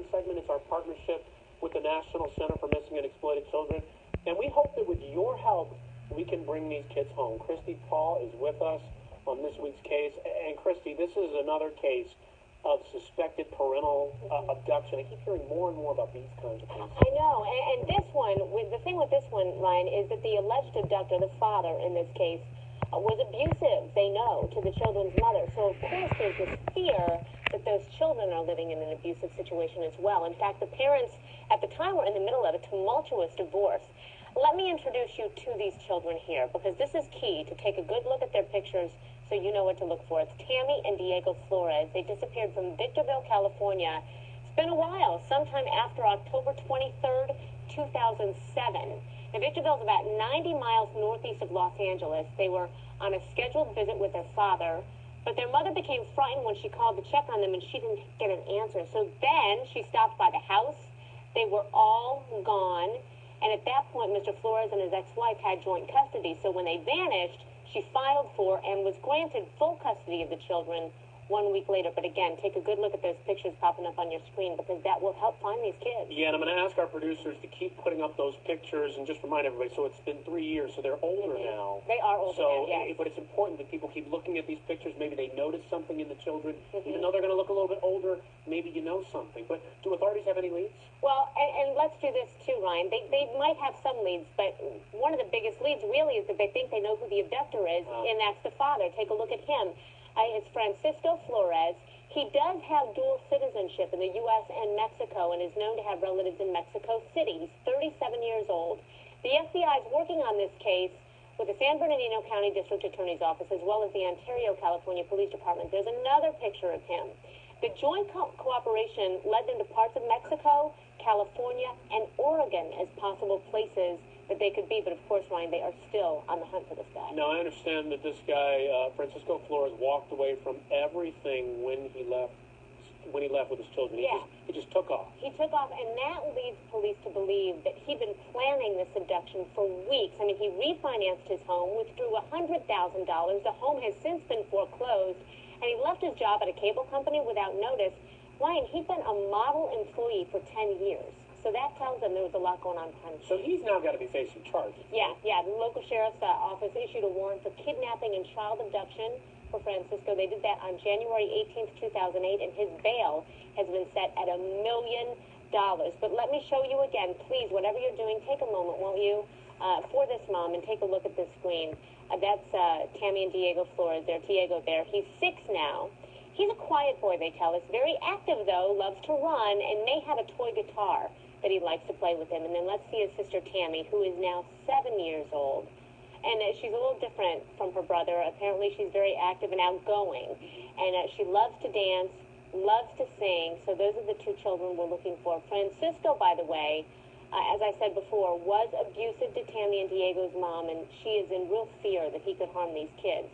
CNN segment. It's our partnership with the National Center for Missing and Exploited Children. And we hope that with your help, we can bring these kids home. Christy Paul is with us on this week's case. And Christy, this is another case of suspected parental abduction. I keep hearing more and more about these kinds of cases. I know, and this one, the thing with this one, Ryan, is that the alleged abductor, the father in this case, was abusive, they know, to the children's mother. So, of course, there's this fear that those children are living in an abusive situation as well. In fact, the parents at the time were in the middle of a tumultuous divorce. Let me introduce you to these children here, because this is key to take a good look at their pictures so you know what to look for. It's Tammy and Diego Flores. They disappeared from Victorville, California. It's been a while, sometime after October 23rd, 2007. Now, Victorville is about 90 miles northeast of Los Angeles. They were on a scheduled visit with their father, but their mother became frightened when she called to check on them, and she didn't get an answer. So then she stopped by the house. They were all gone, and at that point, Mr. Flores and his ex-wife had joint custody. So when they vanished, she filed for and was granted full custody of the children 1 week later. But again, take a good look at those pictures popping up on your screen, because that will help find these kids. Yeah, and I'm going to ask our producers to keep putting up those pictures and just remind everybody. So it's been 3 years, so they're older now. They are older now, yes. But it's important that people keep looking at these pictures. Maybe they notice something in the children. Even though they're going to look a little bit older, maybe you know something. But do authorities have any leads? Well, and let's do this too, Ryan. They might have some leads, but one of the biggest leads really is that they think they know who the abductor is, and that's the father. Take a look at him. It's Francisco Flores. He does have dual citizenship in the U.S. and Mexico, and is known to have relatives in Mexico City. He's 37 years old. The FBI is working on this case with the San Bernardino County District Attorney's Office, as well as the Ontario, California Police Department. There's another picture of him. The joint cooperation led them to parts of Mexico, California, and Oregon as possible places that they could be. But of course, Ryan, they are still on the hunt for this guy. Now, I understand that this guy, Francisco Flores, walked away from everything when he left with his children. He just took off. He took off, and that leads police to believe that he'd been planning this abduction for weeks. I mean, he refinanced his home, withdrew $100,000. The home has since been foreclosed, and he left his job at a cable company without notice. Ryan, he'd been a model employee for 10 years. So that tells them there was a lot going on behind the scenes. So he's now got to be facing charges. Yeah. The local sheriff's office issued a warrant for kidnapping and child abduction for Francisco. They did that on January 18th, 2008, and his bail has been set at $1 million. But let me show you again, please, whatever you're doing, take a moment, won't you, for this mom, and take a look at this screen. That's Tammy and Diego Flores there. Diego there. He's 6 now. He's a quiet boy, they tell us. Very active, though, loves to run, and may have a toy guitar that he likes to play with him. And then let's see his sister Tammy, who is now 7 years old. And she's a little different from her brother. Apparently she's very active and outgoing. And she loves to dance, loves to sing. So those are the 2 children we're looking for. Francisco, by the way, as I said before, was abusive to Tammy and Diego's mom, and she is in real fear that he could harm these kids.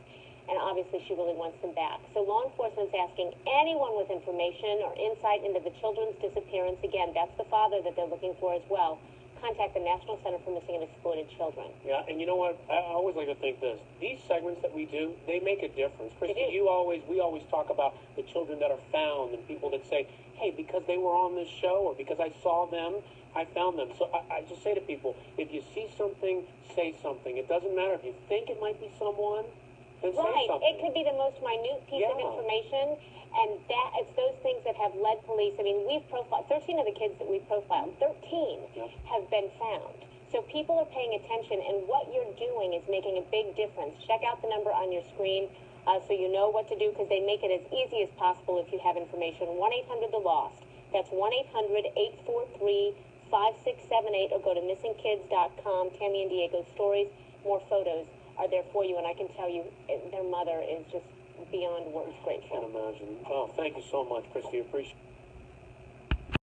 And obviously she really wants them back. So law enforcement is asking anyone with information or insight into the children's disappearance, again, that's the father that they're looking for as well, contact the National Center for Missing and Exploited Children. Yeah, and you know what? I always like to think this. These segments that we do, they make a difference. Christy, we always talk about the children that are found, and people that say, hey, because they were on this show or because I saw them, I found them. So I just say to people, if you see something, say something. It doesn't matter if you think it might be someone. Right. It could be the most minute piece of information, and it's those things that have led police. I mean, we've profiled 13 of the kids that we've profiled. 13 have been found. So people are paying attention, and what you're doing is making a big difference. Check out the number on your screen so you know what to do, because they make it as easy as possible if you have information. 1-800-THE-LOST. That's 1-800-843-5678, or go to missingkids.com. Tammy and Diego's stories, more photos are there for you, and I can tell you their mother is just beyond words grateful. I can imagine. Oh, thank you so much, Christy. Appreciate it.